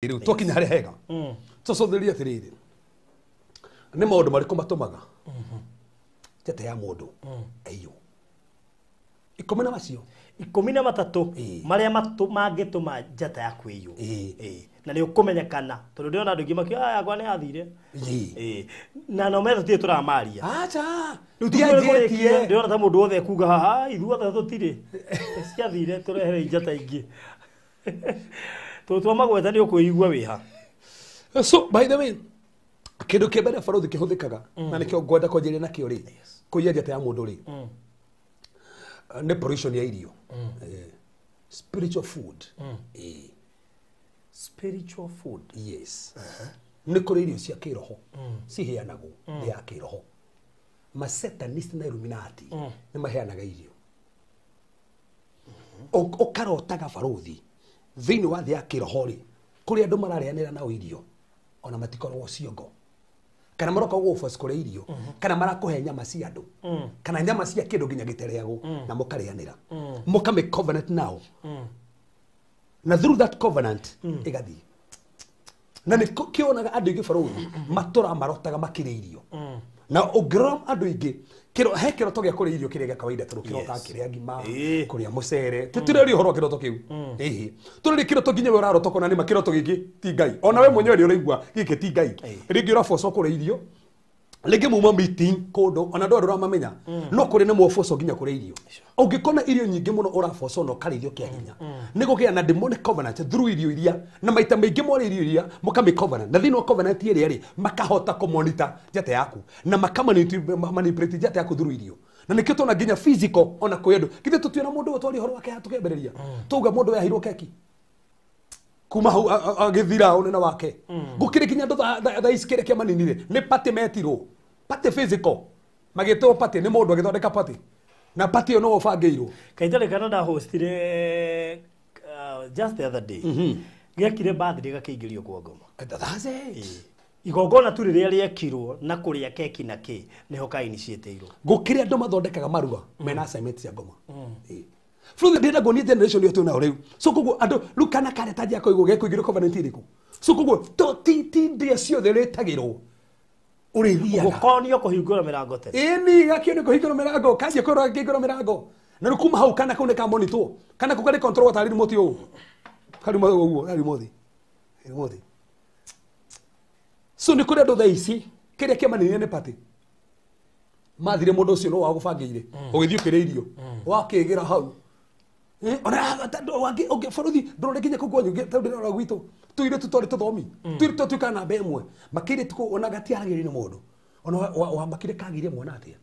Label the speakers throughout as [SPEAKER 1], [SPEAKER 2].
[SPEAKER 1] riu twakinya hari hega tucothiria atiriri ni maundu mariku matumaga njata ya mundu aiyo 10 macio
[SPEAKER 2] 13 maria mangituma njata yaku iyo na ni ukumenyekana tondu ndiona andu ingi makio yakwa ni athire na no metho tie turamaria
[SPEAKER 1] acha
[SPEAKER 2] ndiangetie ndiona ta mundu othe kuga haha ithuothe tutire ciathire turehere njata ingi tu magweta ni ukuigua wiha.
[SPEAKER 1] So by the way kindu kimbere baruthi kihuthikaga na nikio ngwenda kwanjiria nakio ri kuiya njata ya mundu ri ne provision ya irio spiritual food
[SPEAKER 2] spiritual food
[SPEAKER 1] yes ni kuri irio cia kiroho ciheanagwo ya kiroho ma satanist na illuminati ni maheanaga irio ukarotaga baruthi thini wa thia kiroho ri kuri andu marareanira na irio ona matikorwo ciongo kana maroka gufas kuri irio kana marakuhe nyama cia andu kana nyama cia kindu nginya gitereago na mukareanira mukame covenant now na through that covenant igathi na ni kionaga andu ingi baruthi matura marotaga makire irio na ugram andu ingi kiro he kiroto gia kuri irio kiria kawaida turu kirota kiria ngima kuria mucere tutireri horo kiroto kiu tureri kiroto nginya we uraroto kona ni makiroto giki ti ngai ona we mwenyewe ni uraigua giki ti ngai ringi urafoco kuri irio lege muma meeting kodo ona ndo uramamenya no kuri ne mufoco nginya kuri irio ungikona irio nyingi muno urafoco no karithio kia hinya nigo kia na demonic covenant through irio iria na maita maingi mo irio iria mukame covenant na thino covenant iria ri makahota ko monitor njata yaku na manipulate njata yaku through irio na nikio tona nginya physical ona kwedo kithe tutuona mundu utwari horo wake tukembereria tuga mundu yahirwo keki kuma hau agithira onena wake gukire kinya ndo tha isikire kia maninire ni party metiro party physical magito party ni mundu agithondeka party na party yo no ofangeirwo
[SPEAKER 2] kaitare Canada hostire just the other day giakire birthday gakiingirio kwa ngoma
[SPEAKER 1] that's it
[SPEAKER 2] igongona tu riria riekirwo na kuria keki na ki niho ka initiate
[SPEAKER 1] gukire andu mathondekaga maruga mena assignment cia ngoma from the data goni generation yo tuna uriu so kugo andu lukana kare taji yako igo gekuigiro covenant iriku so kugo to ti ndia cio the retagiro urithia
[SPEAKER 2] gukonio kuhingura mirango tene
[SPEAKER 1] eni gakio kuhingura mirango kaje ko rakigura mirango na rukuma hau kana kune ka monitor kana kugari control tari remote yo kari mo uo remote so ni kure ndo thaici kiria kiamanini ne party mathire mundu ucio no wagubangire ugithio kire irio wakigira hau ona wangi baruthi ndorore nginya kugwanyu ndorore gwitu tuire tutori tuthomi tuire tutukana bemwe makire tuko ona gatiagire ni mundu ona wa makire kagire mwana atia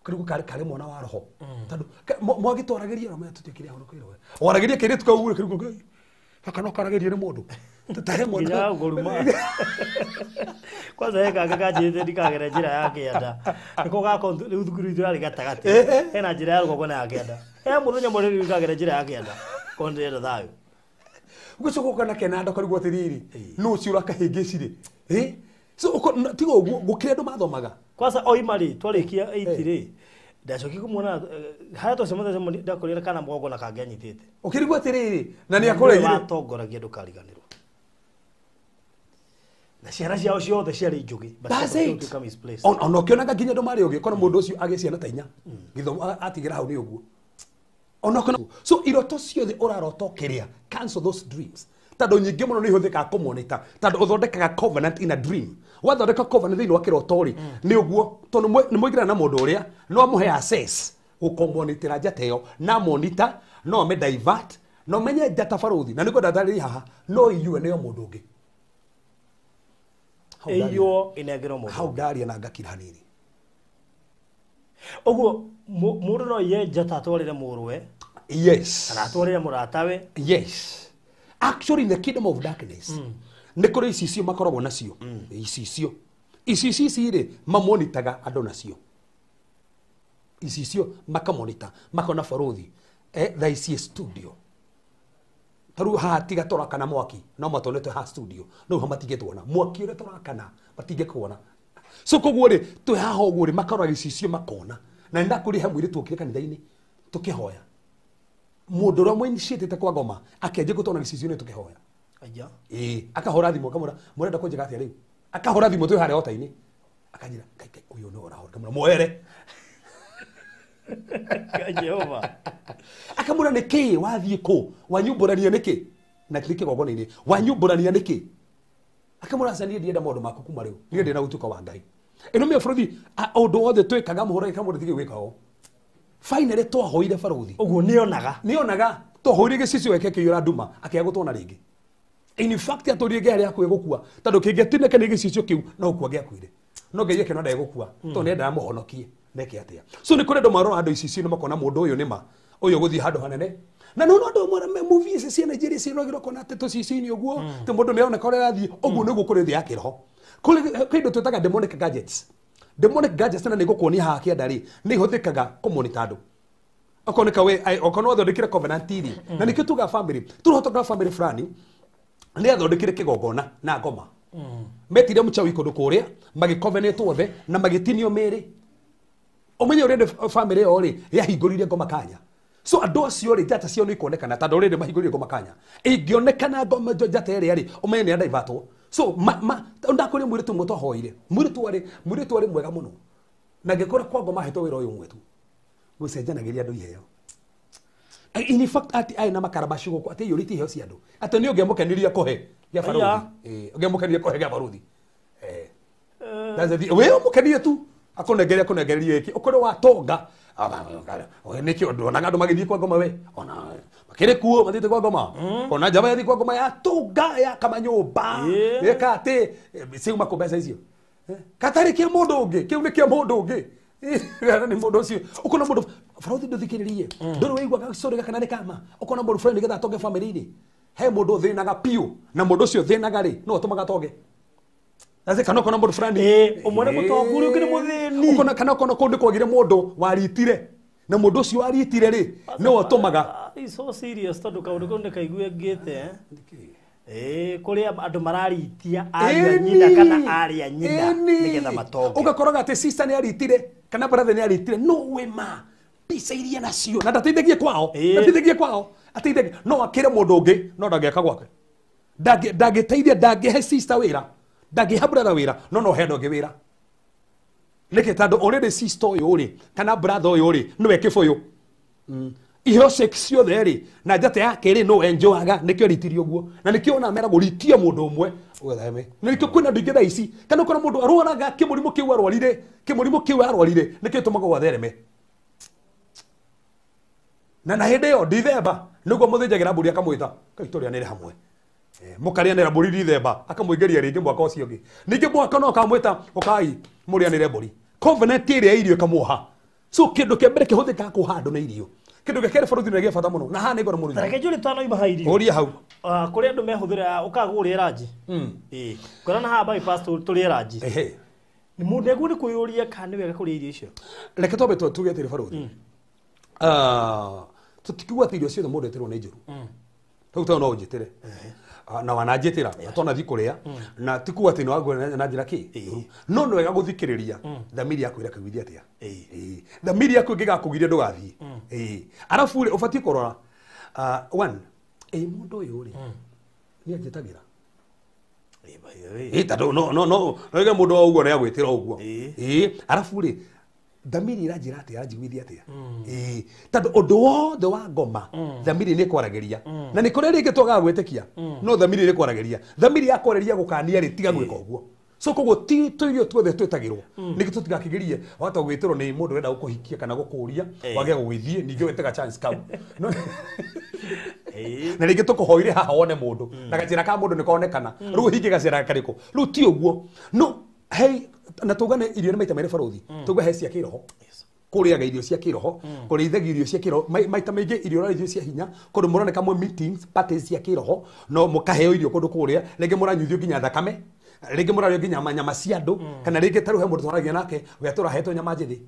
[SPEAKER 1] karigu kare mwana wa roho tandu mwagitwaragiria na tutikire horo kwiro waragiria kire tukagure karigu akano karagiria ni mundu tutahe mwana
[SPEAKER 2] ngoruma kwanza yeka gakajite ndikagera njira yake anda niko gako riu thukuru itu ari gatagati hena njira ya rugogona yake anda muthenya muriri ndikagera njira yake anda kondera thayo
[SPEAKER 1] gucoko kana kenanda karigu atiriri no ciura kahingicire so tigo gukire ndo mathomaga
[SPEAKER 2] kwanza oimari twarikia 8 ri ndacoki kumona haya to semothe ndakorira kana mgogo na kage anyitite
[SPEAKER 1] ukirigu atiriri na ni akoreire
[SPEAKER 2] watongoragia ndukariganirwo na ciara ciao ciothe ciari njugi
[SPEAKER 1] ona ukionaga nginya ndo mari ugi kona mundu ucio agiciana ta inya githomo atigira hau ni uguo ona kona so iroto ciothe uraroto kiria cancel those dreams tando nyingi muno ni ihuthika kumonita tando uthondekaga covenant in a dream wathondeka covenant thini wa kiroto ri ni uguo tondu ni muigira na mundu uria no amuhe access ukomonitira njata iyo na monitor no me divert no menye njata baruthi na niko ndatari haha no iue ni mundu ungi
[SPEAKER 2] eyo inegero mundu
[SPEAKER 1] how daria na ngakira hanini
[SPEAKER 2] oguo mundu no ye njata atwarire murwe
[SPEAKER 1] yes
[SPEAKER 2] kana atwarire muratawe
[SPEAKER 1] yes actually in the kingdom of darkness ni kuri icicio makoragwo nacio icicio ri mamonitaga andu nacio icicio makamonita makona baruthi thaici studio taru ha tiga torakana mwaki no matonete ha studio no hamatige tuona mwaki ure torakana batige kuona so koguo ri twe haha uguo ri makoragwo icicio makona na ndakuri hamwe ri tukire kanitha-ini tukihoya mundu ro mwe initiate kwa ngoma akenje gutona gicicio ni tukihoya
[SPEAKER 2] Aya.
[SPEAKER 1] Akahora thimo kamura murenda kunjega atia riu. Akahora thimo twi hare hota-ini. Akanjira kai uyu no orahora kamura moere.
[SPEAKER 2] Jehova.
[SPEAKER 1] Akamura niki wathie ku wanyumburania niki na klike gogona-ini wanyumburania niki. Akamura sani ndienda maundu maku kuma riu ni ndina gutuka wa Ngai. Ino me bũrũri ũndũ wothe twĩkaga mũhũra kamũndũ tige gwĩka o. Finally twahoire baruthi.
[SPEAKER 2] Ũguo nĩonaga
[SPEAKER 1] twahoire gĩcicio gĩake kĩiyũra nduma akĩaga gũtwona rĩngĩ. In fact atũrie ngari yakwe gũkua tondũ kĩngĩtinĩka nĩ gĩcicio kĩu no gũkua gĩakuire. No Ngai yake no ndegũkua tondũ nĩendaga mũhonokie neke atĩa. So nĩ kũrĩ andũ marora andũ ici nĩ makona mũndũ ũyũ nĩma ũyũ gũthiĩ handũ hanene. Na no andũ mwe movie ici cia Nigeria ciĩragĩrwo kona atĩ tũcici-inĩ ũguo tĩ mũndũ nĩaroneka ũrĩa arathiĩ ũguo nĩguo kũrĩ thĩ ya kĩroho. Kũrĩ kĩndũ twĩtaga demonic gadgets. Demonic gadgets na nĩgũkuonia haha kĩanda rĩ nĩ ihũthĩkaga kũmonita andũ. Okoneka we okono thondekire covenant iri na nikio tuga family turotoka family fulani nĩ athondekire kĩgongona na ngoma. Metire mũchawi kũndũ kũrĩa magĩcovenant othe na magĩtinio mĩrĩ. Ũmenye ũrĩa family yo rĩ yahingũrire ngoma kanya. So andũ acio rĩ njata cio nĩ ikuonekana tondũ ũrĩa mahingũrire ngoma kanya. Ingĩonekana ngoma njata ĩrĩa rĩ ũmenye nĩ andaivatwo. So ndakũrĩa mwĩrĩtu mũtũ hoire. Mwĩrĩtu arĩ mwega mũno. Na ngĩkora kwa ngoma hetwo wĩra ũyũ mwetu. Gũcenjanagĩria andũ iheo. In fact ai na makarabashi gũkũ atĩ yũrĩte iheo cia andũ. Atĩ nĩ ũngĩamũkeniria kũhe gĩa baruthi. Ũngĩamũkeniria kũhe gĩa baruthi. We ũmũkenirie tu akũnengeria iki. Ũkorwo watonga. Nĩkĩo ndonaga andũ magĩthiĩ kwa ngoma we. Ona makĩrĩ kuo mathiĩte kwa ngoma. Ona njama yathiĩ kwa ngoma ya tunga ya kamanyũmba. Ĩka atĩ ciuma kũ mbeca icio. Katarĩ kĩa mũndũ ũngĩ. Kĩu nĩ kĩa mũndũ ũngĩ. Ni mũndũ ũcio. Ũkona mũndũ baruthi ndũthikĩrĩrie. Ndũrĩ waigua story gakana nĩ kama. Ũkona mũndũ friend nĩgetha atonge family-inĩ. He mũndũ thĩnaga piũ na mũndũ ũcio thĩnaga rĩ no ũtũmaga atonge. Ase kana kona mũndũ fulani
[SPEAKER 2] umone mũtongu ũrĩa ũkĩrĩ mũthĩni.
[SPEAKER 1] Ukona kana kũndũ kwagire mũndũ waritire na mũndũ ũcio waritire rĩ no ũtũmaga.
[SPEAKER 2] It's so serious tondũ kaũndũ kau nĩ kaigue ngĩte kũrĩa andũ mararitia ariũ a nyina kana ariũ a nyina nĩgetha matonge.
[SPEAKER 1] Ũgakoraga atĩ sister nĩ aritire kana brother nĩ aritire no wema pisa iria nacio na ndateithagie kwao ateithagie no akĩre mũndũ ũngĩ no ndangĩaka gwake ndangĩteithia ndangĩhe sister wĩra ndangĩhe brother wĩra no he andũ angĩ wĩra nĩkĩ tondũ already sister ũyũ rĩ kana brother ũyũ rĩ nĩwe kĩbũyũ iheo ciothe rĩ na njata yake rĩ no enjoyaga nĩkĩo ritirio ũguo na nĩkĩo ona mera gũritia mũndũ ũmwe ũtheme na nĩkĩo kwĩna andũ ingĩ thaa ici kana ũkora mũndũ arwaraga kĩmũrimũ kĩu arwarire nĩkĩo tũmaga gwathereme na hĩndĩ ĩyo ndithemba nĩguo mũthĩnjagĩra mbũri akamwĩta kaitũrĩanĩre hamwe mũkarĩanĩra mbũri ndithemba akamũingĩria rĩngĩ mwaka ũcio ũngĩ ningĩ mwaka no akamwĩta ũkai mũrĩanĩre mbũri covenant ĩrĩa irio ĩkamũha so kĩndũ kĩa mbere kĩhũthĩkaga kũha andũ na irio kĩndũ gĩa kerĩ baruthi nĩ gĩa bata mũno na haha nĩ ngoro mũrũthi
[SPEAKER 2] reke njũrĩ tano ima irio
[SPEAKER 1] ũria hau
[SPEAKER 2] kũrĩ andũ mehũthĩra ũkaga ũrĩa ranji kũrana haha bypass tũrĩa ranji nĩ mũndũ egũ nĩ kwĩyũria kana nĩ wega kũrĩa irio icio
[SPEAKER 1] reke twambe tuge atĩrĩ baruthi tũtikiuga atĩ irio ciothe mũndũ eterwo nĩ njũru rĩu tondũ no ũnjĩtĩre na wananjĩtĩra atona thi kũrĩa na tikuga atĩ nĩ waguo na njĩra kĩ no nĩ wega gũthikĩrĩria thamiri yaku ĩrakũiguithia atĩa thamiri yaku ĩngĩgakũgiria ndũgathiĩ arabu rĩ ũbatiĩ kũrora mũndũ ũyũ rĩ nĩ anjĩtagĩra tondũ no oige mũndũ wa ũguo nĩ agwĩtĩra ũguo arabu rĩ thamiri iranjĩra atĩa yanjiguithia atĩa tondũ ũndũ wothe wa ngoma thamiri nĩ kwaragĩria na nĩ kũrĩa rĩngĩ twagaga gwĩtĩkia no thamiri nĩ kwaragĩria thamiri yakwarĩria gũkania rĩ tiga gwĩka ũguo so koguo ti tũirio tuothe twĩtagĩrwo nĩkĩ tũtigakĩgerie wahota gwĩtĩrwo nĩ mũndũ wenda gũkũhikia kana gũkũria wage gũgĩthiĩ ningĩ wetega chance kau na rĩngĩ tũkũhoire haha wone mũndũ na gacĩra ka mũndũ nĩkonekana rĩu hinge gacĩra karĩkũ rĩu ti ũguo no na tugane irio nĩ maita merĩ baruthi tuga he cia kĩroho kũrĩaga irio cia kĩroho kũrĩithagia irio cia kĩroho maita maingĩ irio na irio cia hinya kũndũ mũroneka mwe meetings parties cia kĩroho no mũkaheo irio kũndũ kũrĩa rĩngĩ mũranyuithio nginya thakame rĩngĩ mũrarĩo nginya nyama cia andũ kana rĩngĩ tarũ he mũndũ twaragia nake we tũrahetwo nyama njĩthĩ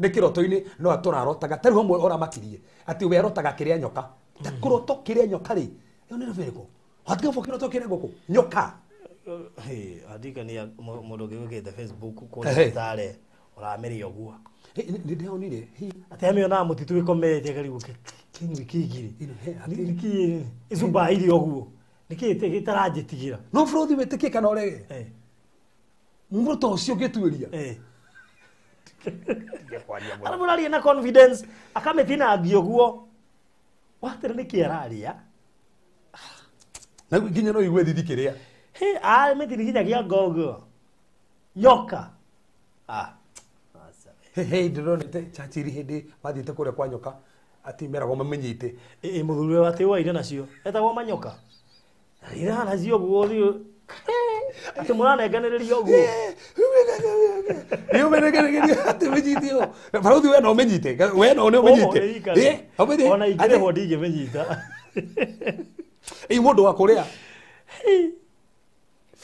[SPEAKER 1] nĩ kĩroto-inĩ no atũrarotaga tarũ hamwe oramakirie atĩ we arotaga kĩrĩa nyoka kũroto kĩrĩa nyoka rĩ ĩyo nĩ rĩrĩkũ hatiga kĩroto kĩrĩa ngũkũ nyoka
[SPEAKER 2] andikania mũndũ ũgĩgĩte Facebook kũrĩa tare ũramĩrĩa ũguo
[SPEAKER 1] nĩ ndĩonire
[SPEAKER 2] atĩ amĩonaga mũtitũ ĩkomete karibu kĩngiri icumba irio ũguo niki gitarajitigĩra
[SPEAKER 1] no bũrũri wĩtĩkie kana ũrege mũndũ ũcio ũngĩtuĩria
[SPEAKER 2] alafu naria na confidence akametinangia ũguo watere nĩkĩ araria
[SPEAKER 1] na nginya no igue thithi kĩrĩa
[SPEAKER 2] metinigithagia ngogo nyoka
[SPEAKER 1] ndĩronete Churchill hĩndĩ mathiĩte kũrĩa kwa nyoka ati meragwo mamenyite
[SPEAKER 2] mũthuri wate waire nacio etagwo manyoka ira nacio ũguo ũthiũ ati mũranenganĩrĩria ũguo
[SPEAKER 1] nĩũmenegeregeria atĩ menyitio barũthi we no menyite we no ũmenyite
[SPEAKER 2] ona ingĩrĩhwo ndingĩmenyita
[SPEAKER 1] mũndũ wa kũrĩa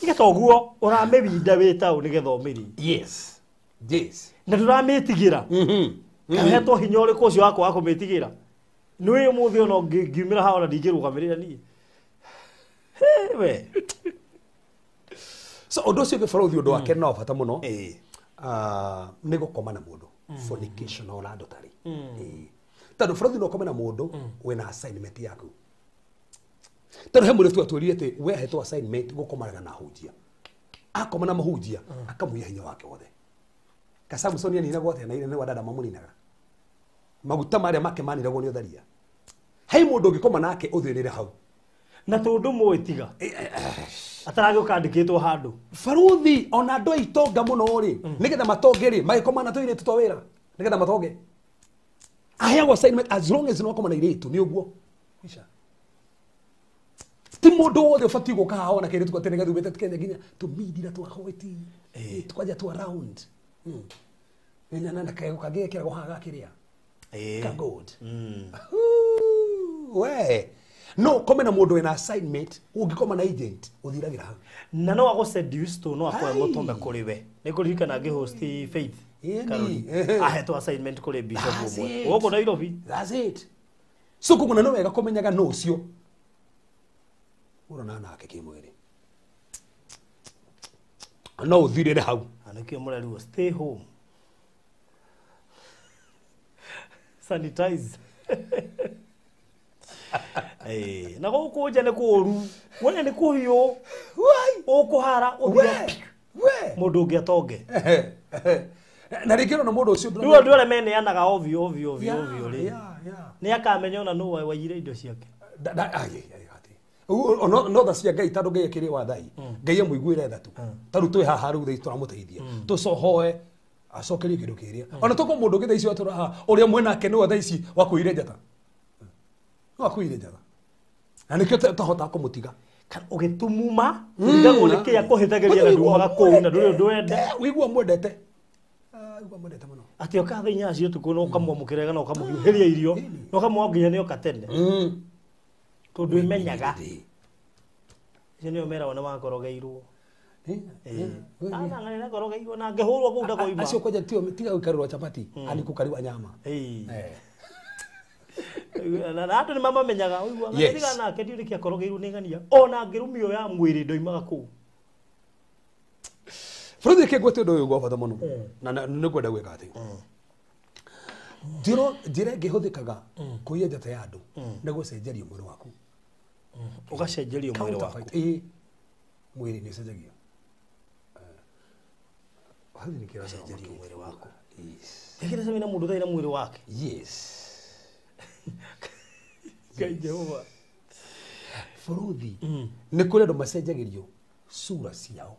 [SPEAKER 2] tiga ta ũguo ũramĩwinda wĩ taũ nĩgetha ũmĩri
[SPEAKER 1] yes
[SPEAKER 2] na ndũramĩtigĩra kahetwo hinya ũrĩkũ ũcio wakwa wa kũmĩtigĩra nĩ ũmũthĩ ona ngiumĩra haha ona ndingĩrũgamĩrĩra niĩ we
[SPEAKER 1] so ũndũ ũcio gĩbarũthi ũndũ wake no bata mũno nĩ gũkoma na mũndũ fornication ona andũ tarĩ tondũ bũrũthi no ũkome na mũndũ wĩna assignment yaku tondũ he mũndũ twatwĩrire atĩ we ahetwo assignment gũkomanaga na hunjia akoma na mũhunjia akamũiya hinya wake wothe Samson aninagwo atĩa na ire nĩ wadada mamũninaga maguta marĩa make maniragwo nĩ ũtharia he mũndũ ũngĩkoma nake ũthĩrĩre hau
[SPEAKER 2] na tũndũ mwĩtiga ataragĩ ũkandĩkĩtwo handũ
[SPEAKER 1] barũthi ona andũ aitonga mũno rĩ nĩgetha matonge rĩ magĩkoma na tũirĩtu twa wĩra nĩgetha matonge aheagwo assignment as long as no koma na irĩtu nĩ ũguo ti mũndũ wothe ũbatiĩ gũka haha ona kĩrĩtu kwa tene gathumĩte Kenya nginya tũmindira twa hoti twaja twa round na kayo kagĩkĩragwo haha gakĩrĩa ka gold we no kome na mũndũ wĩna assignment ũngĩkoma na agent ũthiragĩra hau
[SPEAKER 2] na no agũ seduce to no akoe mũtũme kũrĩ we nĩ kũririkana ngĩhost Faith ahetwo assignment kũrĩ bishop ũmwe gũkũ Nairobi.
[SPEAKER 1] That's it. So kũguna no wega kũmenyaga no ũcio ũrona nake kĩmwĩrĩ no ũthirĩre hau
[SPEAKER 2] anakio mũreri stay home sanitize na gũkũ nja nĩ kũũru wone nĩ kũhiũ ũkũhara mũndũ ũngĩ atonge
[SPEAKER 1] na rĩngĩ na mũndũ ũcio
[SPEAKER 2] rĩu andũ arĩa meneanaga ovio rĩ nĩ akamenya ona nũ waiyire indo ciake
[SPEAKER 1] no tha cia Ngai tondũ Ngai akĩrĩ wathai Ngai amũiguĩre tha tu tarũ twĩ haha rĩu thĩ tũramũteithia tũcohoe acokerie kĩndũ kĩrĩa ona tũko mũndũ ũngĩ tha icio atũra haha ũrĩa mwĩnake nĩwe tha ici wakũire njata wakũire njata na nĩkĩo tũhota kũmũtiga
[SPEAKER 2] ũgĩtumuma ũrigagwo nĩ kĩya kũhĩthagĩria na ndumaga kũu na ndũrĩ ndwende
[SPEAKER 1] wĩigua mwendete mũno
[SPEAKER 2] atĩ oka tha inya cio tukũ no kamwamũkĩrega no kamũhiũhĩria irio no kamwonginya nĩ oka tene tondũ imenyaga icio nĩo meragwo nĩ wakorogeirwo ng'ani nakorogeirwo na ngĩhũrwo kũu ndakoima
[SPEAKER 1] acio kwenja tiga gũikarĩrwo chapati anikukariwa nyama
[SPEAKER 2] na andũ nĩ mamamenyaga ũigua ng'ani nake ndiũrĩ kĩakorogeirwo nĩ ng'ania ona ngĩrumio ya mwĩrĩ ndoimaga kũu
[SPEAKER 1] bũrũthi kĩngwĩte ũndũ ũyũ gwa bata mũno na nĩ kwenda gwĩka atĩ njĩra ĩngĩhũthĩkaga kũiya njata ya andũ nĩ gũcenjeria mwĩrĩ waku
[SPEAKER 2] ũgacenjerio mwĩrĩ waku
[SPEAKER 1] mwĩrĩ nĩ ũcenjagio
[SPEAKER 2] ũgacenjerio mwĩrĩ waku ekĩra cami na mũndũ thai na mwĩrĩ wake Ngai Jehova
[SPEAKER 1] bũrũthi nĩ kũrĩ andũ macenjagĩrio sura ciao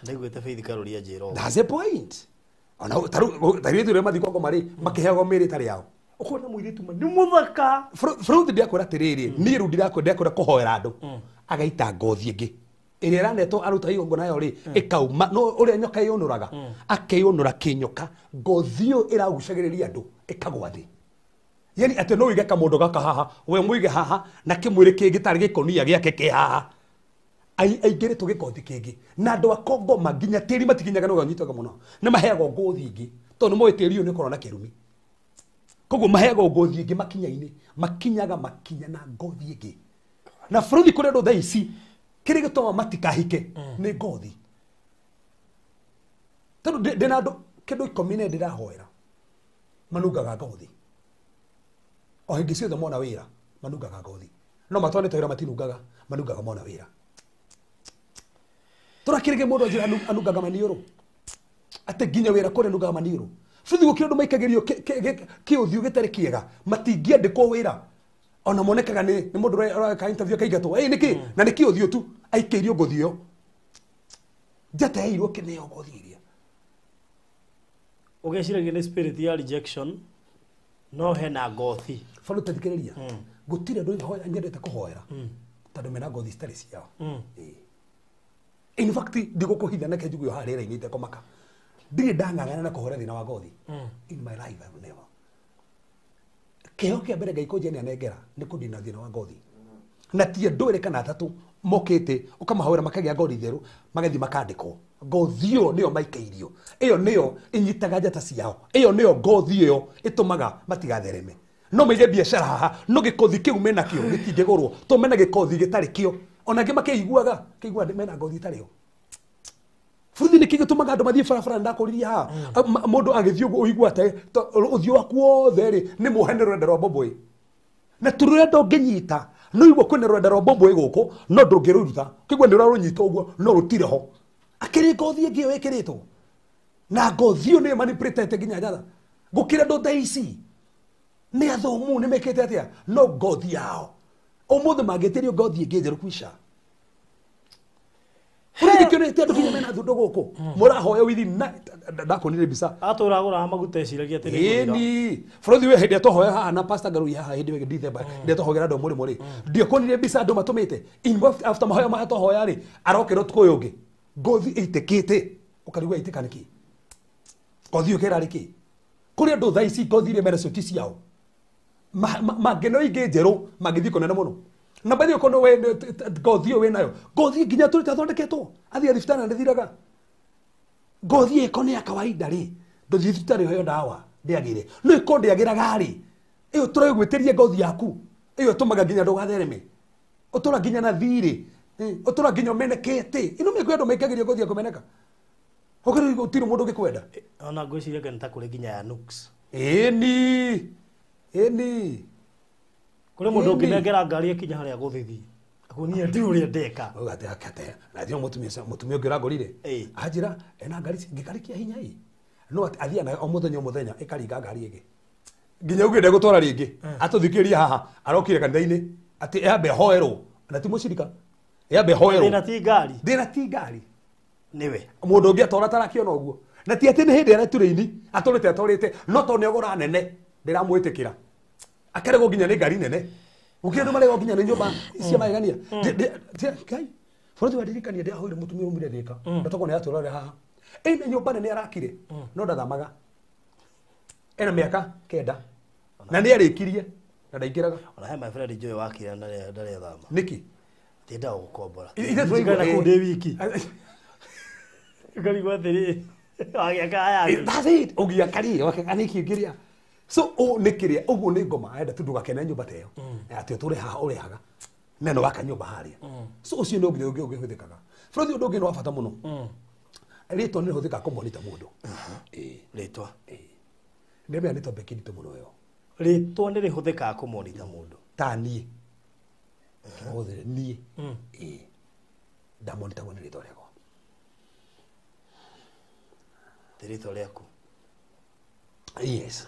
[SPEAKER 2] ndaiguĩte Faith Karoria njĩra
[SPEAKER 1] that's the point ona tarĩtu rĩa mathiko ngo marĩ makĩheagwo mĩrĩ tarĩ yao
[SPEAKER 2] ũkona mũirĩtu ma nĩ mũthaka
[SPEAKER 1] bũrũthi ndiakwĩra atĩrĩrĩ niĩ rĩu ndiakwenda kũhoera andũ agaita ngothi ĩngĩ ĩrĩa ĩranetwo aruta igongona nayo rĩ ĩkauma no ũrĩa nyoka yũnũraga akĩyũnũra kĩnyoka ngothi ĩyo ĩragucagĩrĩria andũ ĩkagwa thĩ yani atĩ no ũige kamũndũ gaka haha we mũige haha na kĩmwĩrĩ kĩngĩ tarĩ gĩkonia gĩake kĩ haha aingĩrĩ tũgĩkothi kĩngĩ na andũ a Kongo maginya tĩri matikinyaga no ganyitaga mũno nĩ maheagwo ngothi ingĩ tondũ mũĩ tĩri ũyũ nĩ ũkorwo na kĩrumi koguo maheagwo ngothi ingĩ makinya-inĩ makinyaga makinya na ngothi ingĩ na bũrũthi kũrĩ andũ thaa ici kĩrĩa gĩtũmaga matikahike nĩ ngothi tondũ ndĩna andũ kĩndũ 10 ndĩrahoera manungaga ngothi o hingi ciothe mona wira manungaga ngothi no matwanite wira matinungaga manungaga mona wira turakirige mundu ajira anungaga maniuru ate ginya wira kore nungaga maniuru futhi gukira ndu maikagirio kiuthiu gitari kiega matingiandikwo wira ona monekaga ni mundu ka interview kaigatwo niki na niki uthiu tu aikeirio ngothio jateirwo kineo ngothiria
[SPEAKER 2] ugeciragia ni spirit ya rejection no hena ngothi
[SPEAKER 1] faru tathikiriria gutire ndu hoya nyendete kuhoera tondu mena ngothi citari ciao in fact ndigukuhitha na kenjugu yo harira inite komaka ndire ndang'ang'ana na kuhora thina wa ngothi in my life I have never keo kia mbere ngai kunjeni anengera ni kundina thina wa ngothi na tie ndwire kana atatu mokete ukamahora makagia ngothi theru magathi makandikwo ngothi yo niyo maikeirio iyo niyo inyitaga njata ciao iyo niyo ngothi iyo itumaga matigathereme no meige biashara haha no gikothi kiu mena kio gitingegorwo to mena gikothi gitari kio ona ngi makeiguaga keigua mena ngothi tario futhi ni kigitumaga andu mathie farafara ndakuriria ha mundu agithio uigua te uthio waku othe ri ni muhene rwenda rwa bomboi na turendo nginyita no igua kwene rwenda rwa bomboi guku no ndungiruruta kigua ni runyita uguo no rutire ho akiri ngothi ngi wekiritwo na ngothi ni manipulated nginya njatha gukira ndo daisi ni athomu ni mekete atia no ngothi yao omothe magetirio ngothi ngejeru kwisha Huri kyo te andu kinya mena thundo guku murahoya withi na ndakonire bisa
[SPEAKER 2] aturagura maguta eciragia tene
[SPEAKER 1] ni frothi we hende tohoya haha na pastor garu haha hende we December nde tohogera ndo muri muri ndio konire bisa andu matumite in after mahoya ma tohoya ri arokero tukuyungi ngothi itekete ukarigwa itikaniki ngothi ukera riki kuri andu thaici ngothi ri mera coti ciao mageno ingejeru magithi konene muno na bathi kono we ngothi we nayo ngothi nginya turi tathondeketwo athi athifitana ndithiraga ngothi ikone ya kawaida ri nduthi thifitari hoyo ndawa ndiagire no ikonde agiraga ri iyo turaigwitirie ngothi yaku iyo tumaga nginya ndugathereme utura nginya na thiri utura nginya menekete ino mekwendo mekagiria ngothi yakumeneka okari utiro mundu gikwenda
[SPEAKER 2] ona ngwiciria ngenta kuri nginya ya nuks
[SPEAKER 1] eni
[SPEAKER 2] kuri mundu nginengera ngari ikinya haria guthithi akunia ndi uria ndeka
[SPEAKER 1] ugate akate na dio mutumia ngira ngorire ajira ena ngari ngikarikia hinya hii no athia na omuthenya ikaringa ngari igi nginya ugende gutwara ringi atuthikiria haha arokire kanitha-ini ati yambe hoero na ti mucirika yambe hoero ndina ti ngari
[SPEAKER 2] niwe
[SPEAKER 1] mundu ungi atora tarakio no guo na ti ati ni hindi aretureini atorite atorite no to ni ogora nene ndiramwitikira akarego nginya ni ngari nene ukienda marego nginya ni nyumba cia magania kai forothi wadirikania ndia hoire mutumia umire thika ndatoko ni atura haha ene nyumba nene arakire no ndathamaga ena miaka kenda na ni arikirie na ndaingiraga
[SPEAKER 2] ona he my friend Joy wakire ndare thama
[SPEAKER 1] niki
[SPEAKER 2] tenda gukombora
[SPEAKER 1] ithe twaigana
[SPEAKER 2] ku de wiki ngari gwathiri agia kaya
[SPEAKER 1] that's it ugia kari wakakaniki ngiria so o nikiria uguo ni ngoma enda tu ndugakene nyumba teyo ati turi haha uri haga neno waka nyumba haria so ucio ni ugi huthikaga frothi undu ungi no bata muno ritwa ni huthika kumonita mundu
[SPEAKER 2] ritwa
[SPEAKER 1] ndemea ni topic nditu muno yo
[SPEAKER 2] ritwa ni rihuthika kumonita mundu
[SPEAKER 1] tani othe ni ndamonita mundu ritwa riako
[SPEAKER 2] ritwa riaku
[SPEAKER 1] yes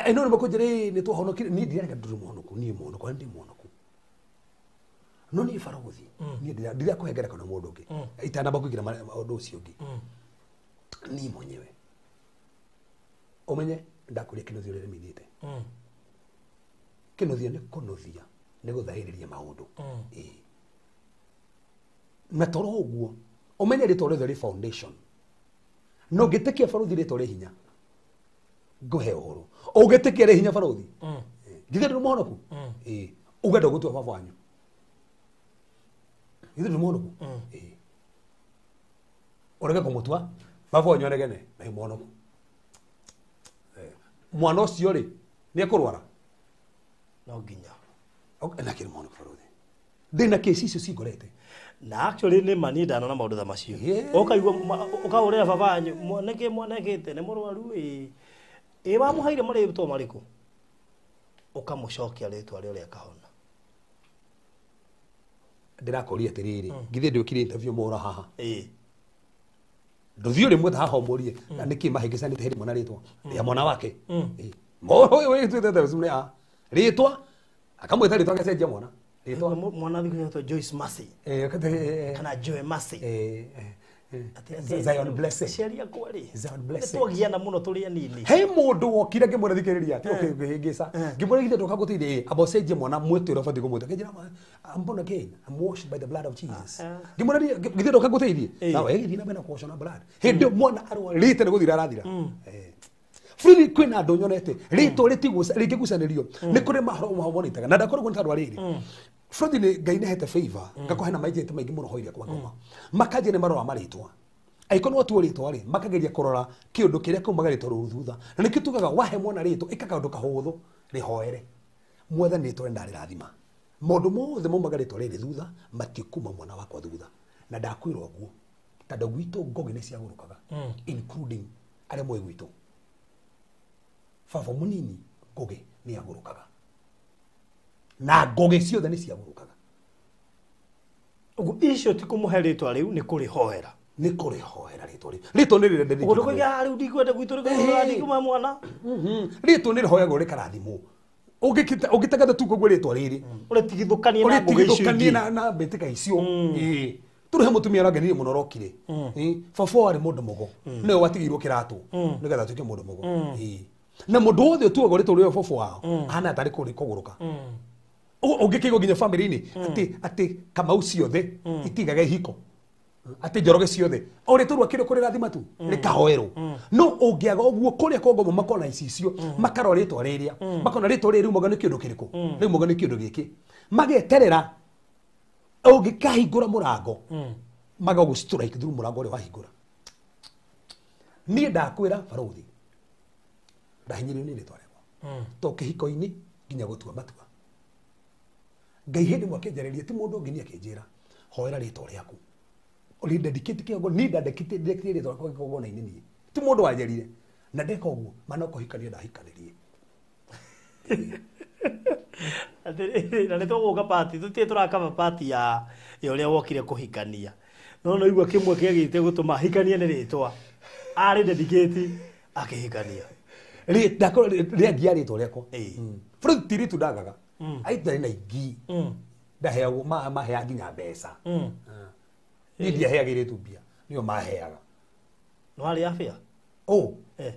[SPEAKER 1] eno ni makujire ni tuhonokire ni ndiaga nduru muhonoku ni muhonoku ndi muhonoku no ni farothi ni ndiaga kuhegera kana mundu ungi itana bakugira maundu ucio ungi ni mwenyewe umenye ndakuria kinothio rire mithite kinothio ni kunothia ni guthairiria maundu na toro uguo umenye ritwa ri foundation no gitekia farothi ritwa ri hinya nguhe uhuru ugitikia ri hinya farothi ngithe ndu muhonoku ugenda gutua baba wanyu ngithe ndu muhonoku urege kumutua baba wanyu anegene na muhonoku mwana ucio ri ni akurwara
[SPEAKER 2] no nginya
[SPEAKER 1] na kiri muhonoku farothi ndina kesi icio cingorete
[SPEAKER 2] na actually ni manidana na maundu tha macio ukaigua ukaurira baba wanyu mwanake tene murwaru wa muhaire marĩtwa marĩkũ ukamucokia ritwa rio ria kahona
[SPEAKER 1] ndirakoria atiriri ngithe ndikire interview mora haha
[SPEAKER 2] eh
[SPEAKER 1] nduthio rimwe haha murie na niki mahingicanite hiri mwana ritwa ya mwana wake moro we twete zimne a ritwa akamwita ritwa gacenjia mwana ritwa
[SPEAKER 2] mwana thikũ Joyce Mercy kana Joy Mercy
[SPEAKER 1] Zion Blessing
[SPEAKER 2] ciaria kwari
[SPEAKER 1] Zion Blessing
[SPEAKER 2] twagiana muno turi anini
[SPEAKER 1] he mundu wokire ngimwona thikiriria ati ukihingisa ngimwona githe ndukaguteithia abocenjie mwana mwitwira bati kumwita kejira I'm born again I'm washed by the blood of Jesus ngimwona githe ndukaguteithia sawa githina bena kuoshwa na blood hindi mwana arwarite ni guthira arathira Free kwina andu nyonete ritwa ritigusa ringigucanirio ni kuri mahoro mahonitaga na ndakorwo ntarwa riri Frodi ni Ngai ni hete favor ngakohe na maijete maingi muno hoiria kwa ngoma makaje ni marwa maritwa aikono watu ritwa ri makageria kurora kiundu kiria kumaga ritwa ruthutha na nikio tugaga wahe mwana ritwa ikaga undu kahuthu rihoere mwathani ritwa ndari rathima mundu mothe mumaga ritwa riri thutha matikuma mwana wakwa thutha na ndakwirwo guo tondu gwitu ngogi ni ciagurukaga including aria mwe gwitu baba munini ngogi ni agurukaga na ngogi ciothe ni ciagurukaga
[SPEAKER 2] ugu icio ti kumuhe ritwa riu ni kurihoera
[SPEAKER 1] ritwa riu ni rire
[SPEAKER 2] ugu kuiga riu ndikwenda gwitu kuma mwana
[SPEAKER 1] ritwa ni rihoyagwo rikarathimwo ugitagata tu kugwe ritwa riri
[SPEAKER 2] uritigithukanie na ngogi icio
[SPEAKER 1] uritigithukanie na mbitika icio turuhe mutumia ranganirie muno rokire baba ari mundu mugo niwe watigirwo kiratu nigetha tuike mundu mugo na mundu wothe tuagwo ritwa rio baba wao ana atari kuri kuguruka ungikigo nginya family-ini ati Kamau ciothe itigaga ihiko ati Njoroge ciothe ore turwa kire kuri rathima tu ni kahoero no ungiaga oguo kuria kongo makona icicio makaro ritwa riria makona ritwa riria muga ni kindu kiriku riu muga ni kindu giki mageterera ungikahingura murango maga go strike through murango uri wahingura ni ndakwira baruthi ndahinyirio ni ritwa riakwa to kihiko-ini nginya gutua matua Ngai hindi mwakenjereria ti mundu nginya akinjira hoera ritwa riaku uri dedicate kiago ni dedicate ritwa riaku kiago na inini ti mundu wanjerire na ndeka uguo mana kuhikania ndahikanirie
[SPEAKER 2] na nä tågå ka pati tå tiä tå rakaba pati ya å rä a wokire kå hikania no no igua kä mwe kä agä te gå tå ma hikanie nä rä twa arä dedicate akä hikania
[SPEAKER 1] rä ngia rä twa rä akwa bå ti rä tu ndagaga aitarä na ingi ndaheagwo mahea nginya mbeca nä ndiaheagä rä tu mbia nä o maheaga
[SPEAKER 2] no harä abä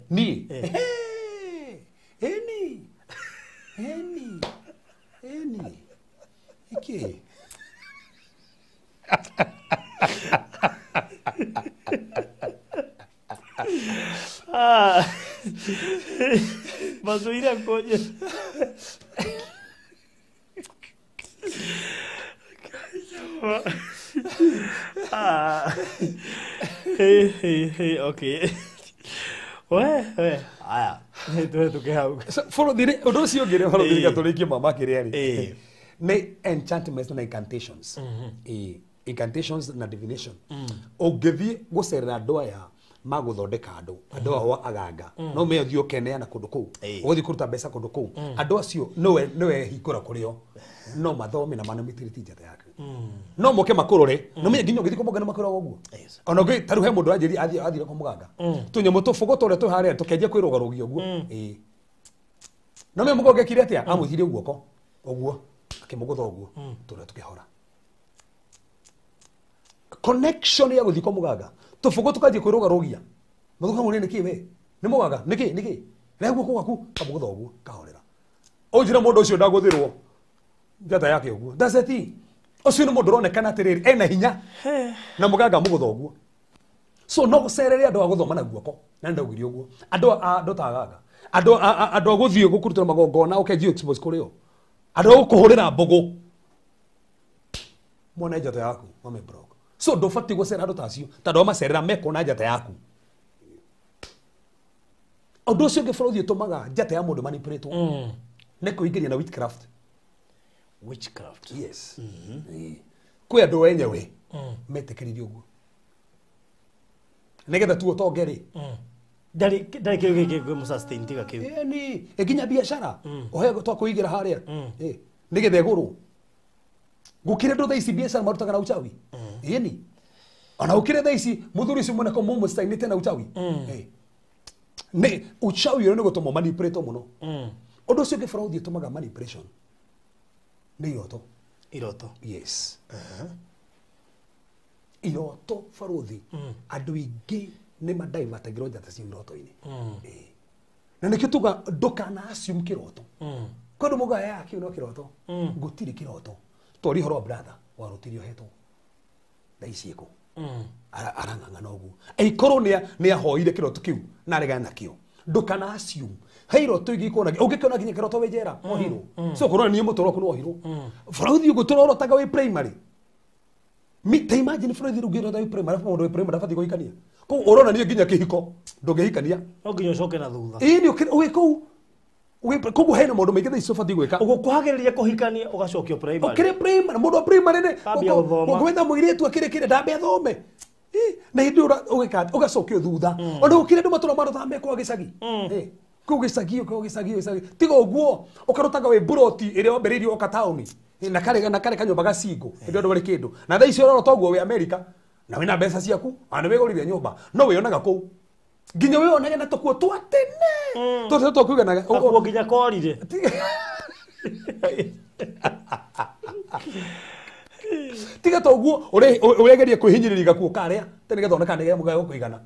[SPEAKER 1] ni iki
[SPEAKER 2] mazuira koje hey okay we aya tuke hau
[SPEAKER 1] follow dire odo cio ngire follow dire gatolikie mama kiriari ne enchantments na incantations incantations na divination ungithie gucerera andu aya maguthondeka andu aho aganga no me thio keneana kundu kuu uthi kuruta mbeca kundu kuu andu acio niwe hingura kurio no mathome na manamitiriti njata yake no moke makurore no menye nginya ngithi kumugana makura woguo ona ngi taru he mundu anjiri athire ko muganga tunyamu tufugo tore tu hare tukenje kwirugarugia uguo no me mugo gekire atia amuthirie guoko uguo akimugutha uguo tura tukihora connection ya guthiko muganga tufugo tukaje kwirugarugia muthuka muri niki we ni muganga niki reguo ko gaku kamugutha uguo kahorera ojira mundu ucio ndaguthirwo njata yake uguo ndaceti ucio ni mundu ronekana atiriri ena hinya na muganga mugutha uguo so no gucerere andu aguthoma na guoko na ndaugirio uguo andu tagaga andu aguthie gukurutura magongona ukenjio expose kurio andu gukuhurira mbugu mwana njata yaku mame broke so ndufati gucera andu tacio tondu macerera mekona njata yaku undu ucio ngiburuthi utumaga njata ya mundu manipulate ne kuingiria na witchcraft yes kwi andu wenyewe metekeririe uguo nigetha tu utongeri
[SPEAKER 2] Ndari kä gä må sustain tiga kä u
[SPEAKER 1] ni eginya biashara ohe twa kuigira haria ni gethe guru gukire ndo thaisi biashara marutaga na uchawi ni ona ukire thaisi muthuri cio mwena ko mumu stainite na uchawi ni uchawi yo ni gutuma manipulate muno undu cio gifaraudi utumaga manipulation ni iroto yes iroto faruthi andu ingi ni madai matagiro njata cia iroto-ini na nikio tuga ndukana assume kiroto kondu muga ya kiu no kiroto gutiri kiroto tori horo brother warutirio heto daicieko aranganga nogu eikoro ni ahoire kiroto kiu na rega nakio ndukana assume heiroto igikona ugikona ginya kiroto wejera ohiro so korona ni mutoroku no ohiro faruthi ugutororo taga we primary ta imagine faruthi rugiro da we primary mundu we primary afati goikania ko urona ni ginya kihiko ndugihikania
[SPEAKER 2] no ginya coke na thutha
[SPEAKER 1] ni uwe ko hena mundu maingi thaici ubati gwika
[SPEAKER 2] ugukuhagiriria kuhikania ugacokio primary
[SPEAKER 1] ukire primary mundu primary ne ugwetha muiritu akire ndambe athome na hindi ugika ugacokio thutha ona ukire ndu matura marothame kwa gicagi ko gicagi tiga uguo ukarutaga we buroti ire wambiririo oka town na kare kanyumba gacingo ndio ndo bari kindu na thaici urora toguo we America na wina mbeca ciaku ana wigurire nyumba no wionaga kuu ginya wionaga na tukuo twatene tutu kuiganaga
[SPEAKER 2] akuo ginya korire
[SPEAKER 1] tiga toguo uregeria kwihinyiriria gakuo karia tene gathoneka nege mugayo kuigana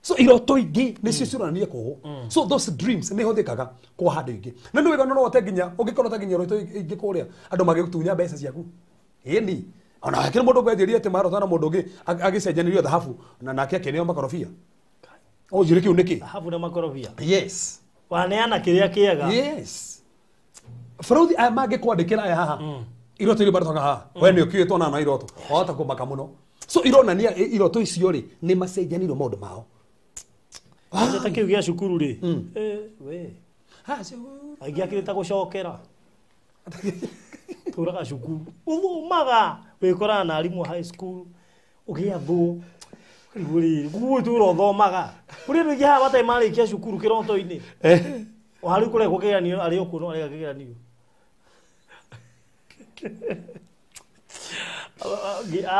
[SPEAKER 1] so iroto ingi ni cio cironania kuhu so those dreams ni huthikaga kwa handu ingi na ndu wega no wote ginya ungikora ta ginya iroto ingi kuria andu magigutunya mbeca ciaku ni ona hakiri mundu ngwendirie ati marota na mundu ngi agicenjanirio dhahabu na nake akeneo makorofia ojire kiu niki
[SPEAKER 2] dhahabu na makorofia
[SPEAKER 1] yes
[SPEAKER 2] waneana kiria kiega
[SPEAKER 1] yes faruthi aya mange kwandikira aya haha iroto iri barotaga haha we ni ukietwo na iroto wahota kumaka muno so ironania iroto icio ri ni macenjanirwo maundu mao
[SPEAKER 2] ta kiu gia cukuru ri we aingi akirita gucokera turaga cukuru uthomaga wikorana na arimũ high school ugiathwo rĩu guo turo thomaga kuri rĩu ya batai marĩkia cukuru kĩroto-inĩ wari kure kugeranio ari okuno ari kugeranio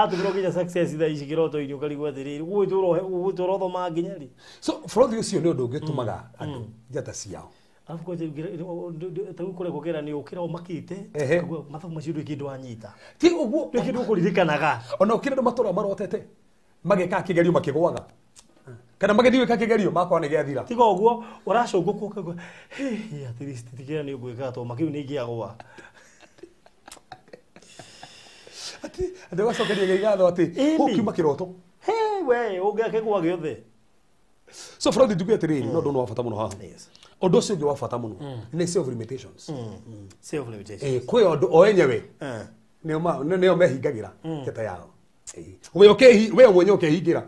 [SPEAKER 2] tugiro ginya success tha ici kĩroto-inĩ ũkarigwo atĩrĩrĩ guo turo thoma nginya rĩ
[SPEAKER 1] so bũrũri ũcio nĩ ũndũ ũngĩtũmaga andũ njata ciao
[SPEAKER 2] alafu kwa tagu kule kugera ni ukira umakite kwa mathamu macio ndu kindu anyita
[SPEAKER 1] ti uguo
[SPEAKER 2] ndu kindu kuririkanaga
[SPEAKER 1] ona ukira ndu matura marotete mageka kigerio makigwaga kana magethii ka kigerio makwa ni gethira
[SPEAKER 2] tiga uguo uracungu kuka at least tigera ni ugwika to makiu ni giagwa ati wacokeria geigatho ati ukiuma kiroto we ugeke kwa giothe
[SPEAKER 1] so Freud tuge atiriri no ndo no wafata muno haha ondo cio ngi wafata muno ni self limitations
[SPEAKER 2] self limitations
[SPEAKER 1] kwe ondo o enyewe neo mehingagira keta yao we mwenye ukehingira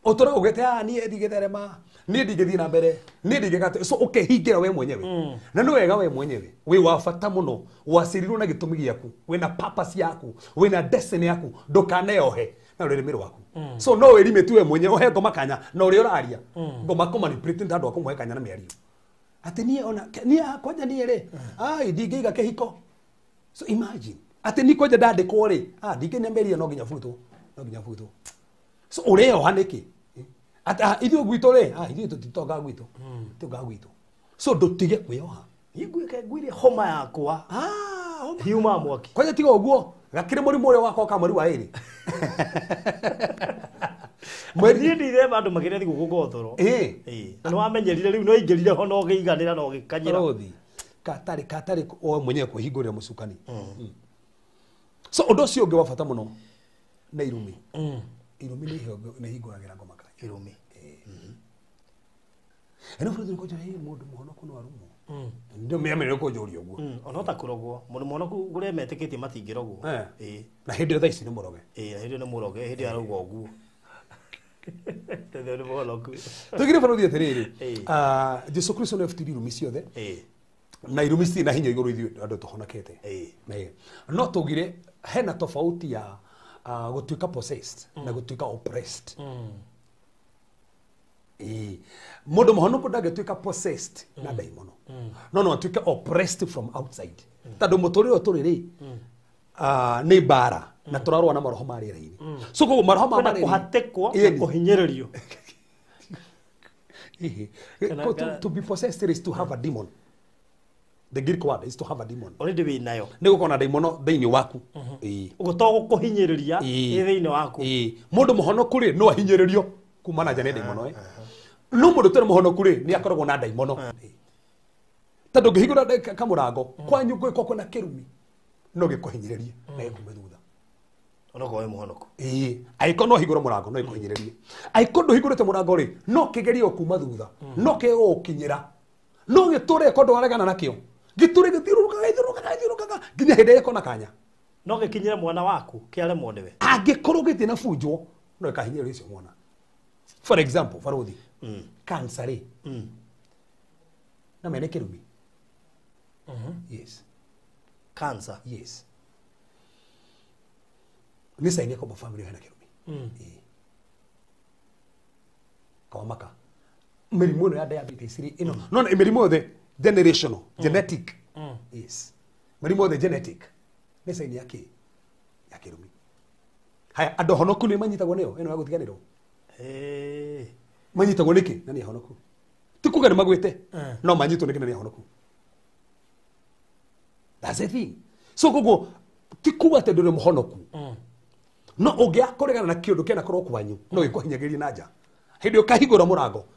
[SPEAKER 1] otora ugete ni ndigitherema ni ndigithii na mbere ni ndigigate so ukehingira we mwenyewe na no wega we mwenyewe we wafata muno wacirirwo na gitumi giaku we na purpose yaku we na destiny yaku ndukaneohe na urire miro waku so no we limit we mwenye ohe ngoma kanya na uri uraria ngoma ko manipulate ndandu akumuhe kanya na miario ati nie ona nie kwanja nie ri ndingiiga kehiko so imagine ati ni kwanja ndandikwo ri ndinginya meria no nginya futo so uri ohaniki ata ithu gwito ri ithu tutitonga gwito tuga gwito so ndutige kwioha
[SPEAKER 2] igwike gwire homa yakwa hiuma mwaki
[SPEAKER 1] kwanja tiga uguo gakire murimu uri wakwa ka mweri wa iri
[SPEAKER 2] mweri ndire bandu magire thigu gugothoro no wamenyerire riu no ingirire ho no giiganira no gikanyira
[SPEAKER 1] katari o mwenye kuhingurira mucukani so undo cio ngi wafata muno na irumi ni hinguragira ngoma kai
[SPEAKER 2] irumi
[SPEAKER 1] eno futhi ko jari mundu muhonoku no arumo ndio meamere ko jori uguo
[SPEAKER 2] ona ta kurogwo mundu muhonoku gure metĩkĩtie matingĩrogwo
[SPEAKER 1] na hindi tha ici ni muroge
[SPEAKER 2] na hindi ni muroge hindi arauga uguo tete ni muhonoku
[SPEAKER 1] tugire bũrũri atiriri Jesu Kristo no futiri irumi ciothe na irumi ci na hinya iguru ithu andu tuhonakete no tugire hena tofauti ya gutuika possessed na gutuika oppressed Mundu muhonoku ndangĩtuĩka possessed na daimono. No atuĩke oppressed from outside. Tondũ mũtũrĩre tũrĩ rĩ nĩ mbara na tũrarũa na maroho ma rĩera-inĩ. So koguo maroho ma
[SPEAKER 2] rĩera-inĩ kũhatekwo na kũhinyĩrĩrio.
[SPEAKER 1] To be possessed is to have a demon. The Greek word is to have a demon.
[SPEAKER 2] Already we nayo.
[SPEAKER 1] Nĩ gũkorwo na daimono thĩinĩ waku.
[SPEAKER 2] Ũguo to gũkũhinyĩrĩria thĩinĩ waku.
[SPEAKER 1] Mũndũ mũhonoku rĩ no ahinyĩrĩrio kumana nja nĩ daimono no mũndũ ũtarĩ mũhonoku rĩ nĩ akoragwo na daimono. Tondũ ngĩhingũra kamũrango kwanyu gwĩko kwĩna kĩrumi no gĩkũhinyĩrĩrie na gĩkume thutha.
[SPEAKER 2] Onokorwo wĩ mũhonoku.
[SPEAKER 1] Angĩkorwo no hingũre mũrango no gĩkũhinyĩrĩrie. Angĩkorwo ndũhingũrĩte mũrango rĩ no kĩgerie kuma thutha no kĩgũkinyĩra no gĩtũre ko ndwaregana nakĩo gĩtũre gĩthiũrũrũkaga nginya hĩndĩ ĩrĩa kona kanya
[SPEAKER 2] no gĩkinyĩre mwana waku kĩaremwo nĩwe. Angĩkorwo
[SPEAKER 1] gĩtirĩ na bunjo no gĩkahinyĩrĩria ũcio mwana. For example, Farothi, cancer rĩ na mene kĩrumi. Yes.
[SPEAKER 2] Cancer.
[SPEAKER 1] Yes. Nĩ saini kwa family hena kĩrumi. Kwa maka. Mĩrimũ ĩno ya diabetes rĩ ĩno no mĩrimũ yothe generational, genetic. Yes. Mĩrimũ yothe genetic. Nĩ saini ya kĩrumi. Haya andũ honoku nĩ manyitagwo nĩyo ĩno ya gũtiganĩrwo. Manyitagwo nĩkĩ na nĩ ahonoku. Ti kuga nĩ magwĩte no manyitwo nĩkĩ na nĩ ahonoku. That's the thing. So gogo ti kuga atĩ ndũrĩ mũhonoku. No ũngĩakũregana na kĩũndũ kĩna korwo kwanyu no gĩkũhinyagĩrie na nja. Hĩndĩ ũkahingũra mũrango